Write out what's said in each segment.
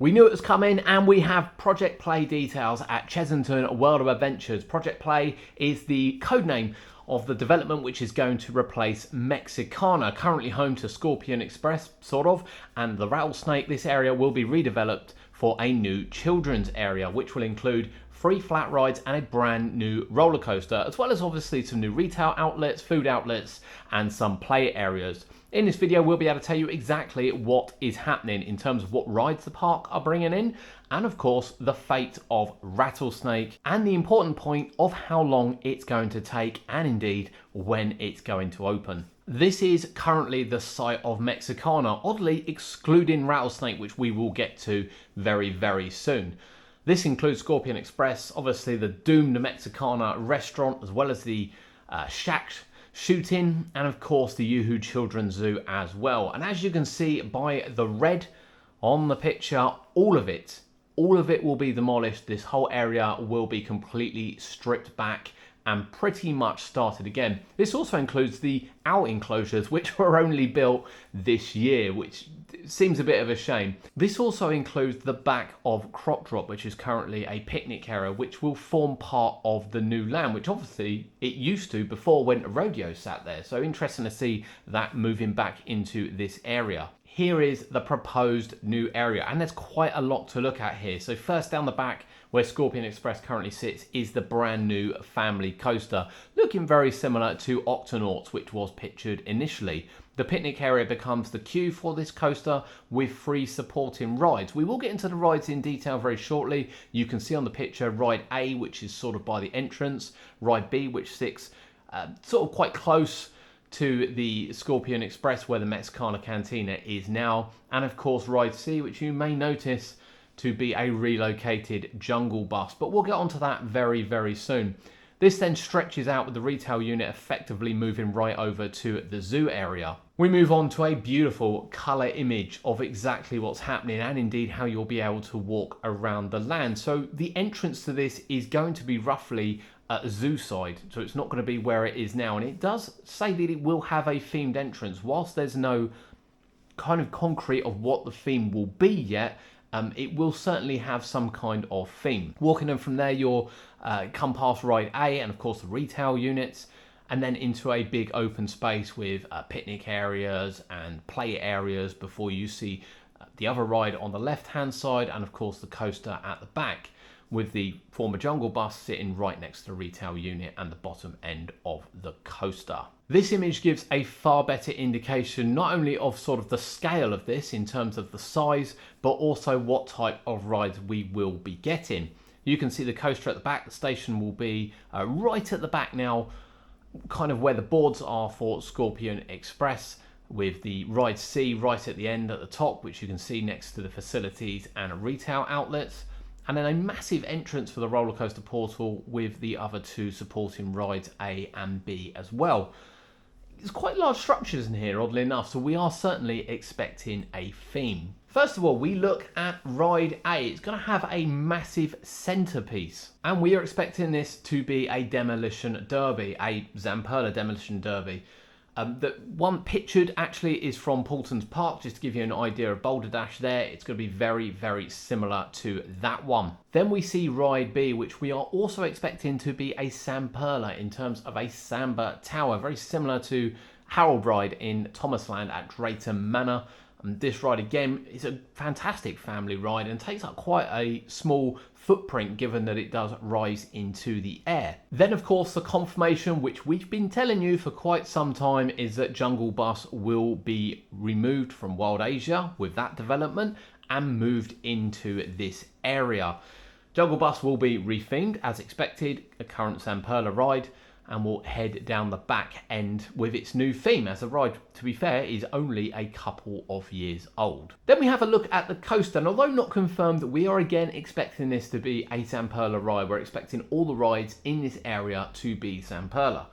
We knew it was coming, and we have Project Play details at Chessington World of Adventures. Project Play is the codename of the development which is going to replace Mexicana, currently home to Scorpion Express, sort of, and the Rattlesnake. This area will be redeveloped for a new children's area, which will include 3 flat rides and a brand new roller coaster, as well as obviously some new retail outlets, food outlets, and some play areas. In this video, we'll be able to tell you exactly what is happening in terms of what rides the park are bringing in, and of course, the fate of Rattlesnake, and the important point of how long it's going to take, and indeed, when it's going to open. This is currently the site of Mexicana, oddly excluding Rattlesnake, which we will get to very, very soon. This includes Scorpion Express, obviously the doomed Mexicana restaurant, as well as the shack shooting, and of course the Yoo-Hoo Children's Zoo as well. And as you can see by the red on the picture, all of it will be demolished. This whole area will be completely stripped back and pretty much started again. This also includes the out enclosures, which were only built this year, which seems a bit of a shame. This also includes the back of Crop Drop, which is currently a picnic area, which will form part of the new land, which obviously it used to before when Rodeo sat there. So interesting to see that moving back into this area. Here is the proposed new area, and there's quite a lot to look at here. So first, down the back where Scorpion Express currently sits is the brand new family coaster, looking very similar to Octonauts, which was pictured initially. The picnic area becomes the queue for this coaster with 3 supporting rides. We will get into the rides in detail very shortly. You can see on the picture Ride A, which is sort of by the entrance, Ride B, which sits sort of quite close to the Scorpion Express where the Mexicana Cantina is now, and of course Ride C, which you may notice to be a relocated jungle bus, but we'll get onto that very, very soon. This then stretches out with the retail unit effectively moving right over to the zoo area. We move on to a beautiful colour image of exactly what's happening, and indeed how you'll be able to walk around the land. So the entrance to this is going to be roughly at the zoo side, so it's not going to be where it is now, and it does say that it will have a themed entrance. Whilst there's no kind of concrete of what the theme will be yet, it will certainly have some kind of theme. Walking in from there, you'll come past Ride A and of course the retail units, and then into a big open space with picnic areas and play areas before you see the other ride on the left hand side, and of course the coaster at the back, with the former jungle bus sitting right next to the retail unit and the bottom end of the coaster. This image gives a far better indication not only of sort of the scale of this in terms of the size, but also what type of rides we will be getting. You can see the coaster at the back. The station will be right at the back now, kind of where the boards are for Scorpion Express, with the Ride C right at the end at the top, which you can see next to the facilities and retail outlets. And then a massive entrance for the roller coaster portal with the other 2 supporting rides A and B as well. There's quite large structures in here, oddly enough, so we are certainly expecting a theme. First of all, we look at Ride A. It's going to have a massive centerpiece, and we are expecting this to be a demolition derby, a Zamperla demolition derby. The one pictured actually is from Paulton's Park, just to give you an idea of Boulder Dash there. It's going to be very, very similar to that one. Then we see Ride B, which we are also expecting to be a Zamperla in terms of a Samba Tower, very similar to Harold Ride in Thomasland at Drayton Manor. This ride again is a fantastic family ride and takes up quite a small footprint given that it does rise into the air. Then of course the confirmation, which we've been telling you for quite some time, is that Jungle Bus will be removed from Wild Asia with that development and moved into this area. Jungle Bus will be rethemed as expected, a current Zamperla ride, and will head down the back end with its new theme, as the ride, to be fair, is only a couple of years old. Then we have a look at the coaster, and although not confirmed, we are again expecting this to be a Zamperla ride. We're expecting all the rides in this area to be Zamperla.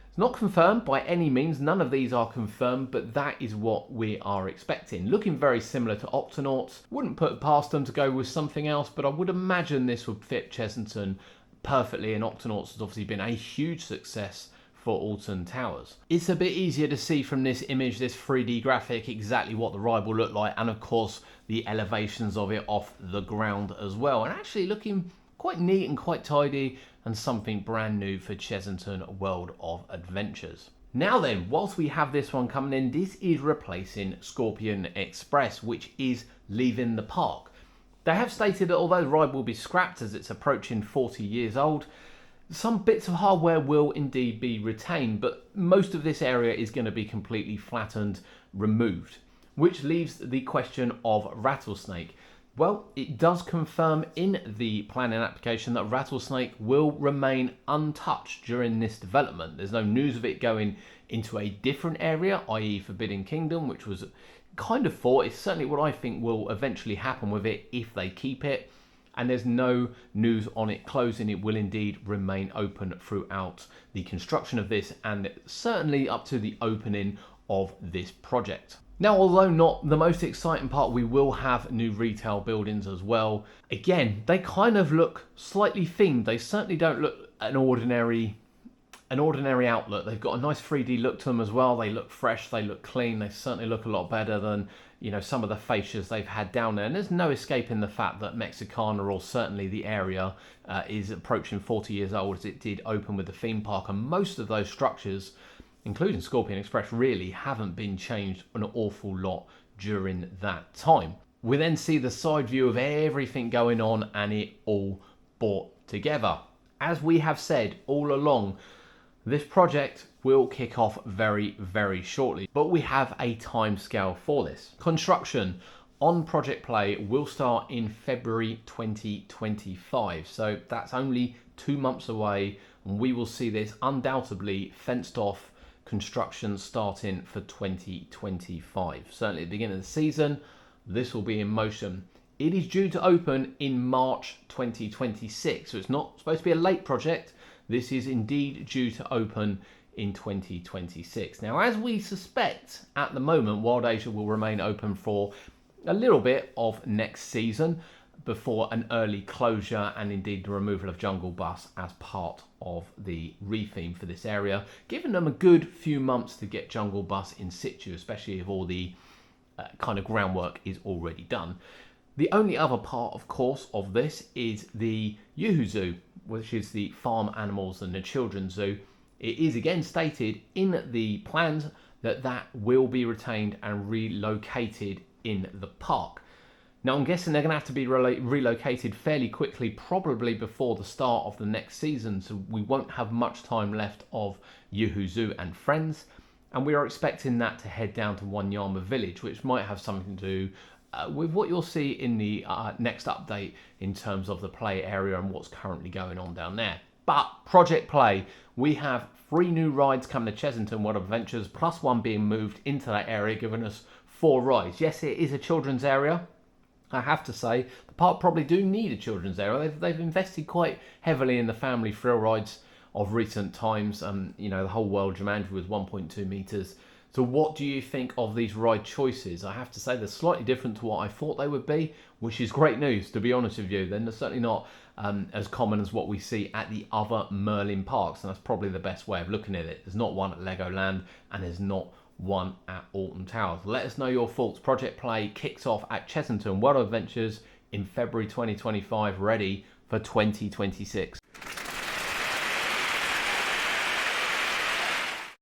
It's not confirmed by any means, none of these are confirmed, but that is what we are expecting. Looking very similar to Octonauts. Wouldn't put it past them to go with something else, but I would imagine this would fit Chessington perfectly, and Octonauts has obviously been a huge success for Alton Towers. It's a bit easier to see from this image, this 3D graphic, exactly what the ride will look like, and of course the elevations of it off the ground as well, and actually looking quite neat and quite tidy, and something brand new for Chessington World of Adventures. Now then, whilst we have this one coming in, this is replacing Scorpion Express, which is leaving the park. They have stated that although the ride will be scrapped as it's approaching 40 years old, some bits of hardware will indeed be retained, but most of this area is going to be completely flattened, removed, which leaves the question of Rattlesnake. Well, it does confirm in the planning application that Rattlesnake will remain untouched during this development. There's no news of it going into a different area, i.e. Forbidden Kingdom, which was kind of thought. It's certainly what I think will eventually happen with it if they keep it. And there's no news on it closing. It will indeed remain open throughout the construction of this, and certainly up to the opening of this project. Now, although not the most exciting part, we will have new retail buildings as well. Again, they kind of look slightly themed. They certainly don't look an ordinary outlet. They've got a nice 3D look to them as well. They look fresh, they look clean. They certainly look a lot better than, you know, some of the fascias they've had down there. And there's no escaping the fact that Mexicana, or certainly the area, is approaching 40 years old, as it did open with the theme park. And most of those structures, including Scorpion Express, really haven't been changed an awful lot during that time. We then see the side view of everything going on, and it all brought together. As we have said all along, this project will kick off very, very shortly, but we have a timescale for this. Construction on Project Play will start in February 2025, so that's only 2 months away, and we will see this undoubtedly fenced off construction starting for 2025. Certainly at the beginning of the season, this will be in motion. It is due to open in March 2026, so it's not supposed to be a late project. This is indeed due to open in 2026. Now, as we suspect at the moment, Wild Asia will remain open for a little bit of next season before an early closure, and indeed the removal of Jungle Bus as part of the retheme for this area, giving them a good few months to get Jungle Bus in situ, especially if all the kind of groundwork is already done. The only other part, of course, of this is the Yoo-Hoo Zoo, which is the farm animals and the children's zoo. It is again stated in the plans that that will be retained and relocated in the park. Now, I'm guessing they're going to have to be relocated fairly quickly, probably before the start of the next season, so we won't have much time left of Yoo-Hoo Zoo and Friends, and we are expecting that to head down to Wanyama Village, which might have something to do with what you'll see in the next update in terms of the play area and what's currently going on down there. But Project Play, we have 3 new rides coming to Chessington World of Adventures, plus 1 being moved into that area, giving us 4 rides. Yes, it is a children's area. I have to say, the park probably do need a children's area. They've invested quite heavily in the family thrill rides of recent times. You know, the whole world Jumanji was 1.2 meters. So what do you think of these ride choices? I have to say they're slightly different to what I thought they would be, which is great news, to be honest with you. They're certainly not as common as what we see at the other Merlin parks, and that's probably the best way of looking at it. There's not one at Legoland, and there's not one at Alton Towers. Let us know your thoughts. Project Play kicks off at Chessington World of Adventures in February 2025, ready for 2026.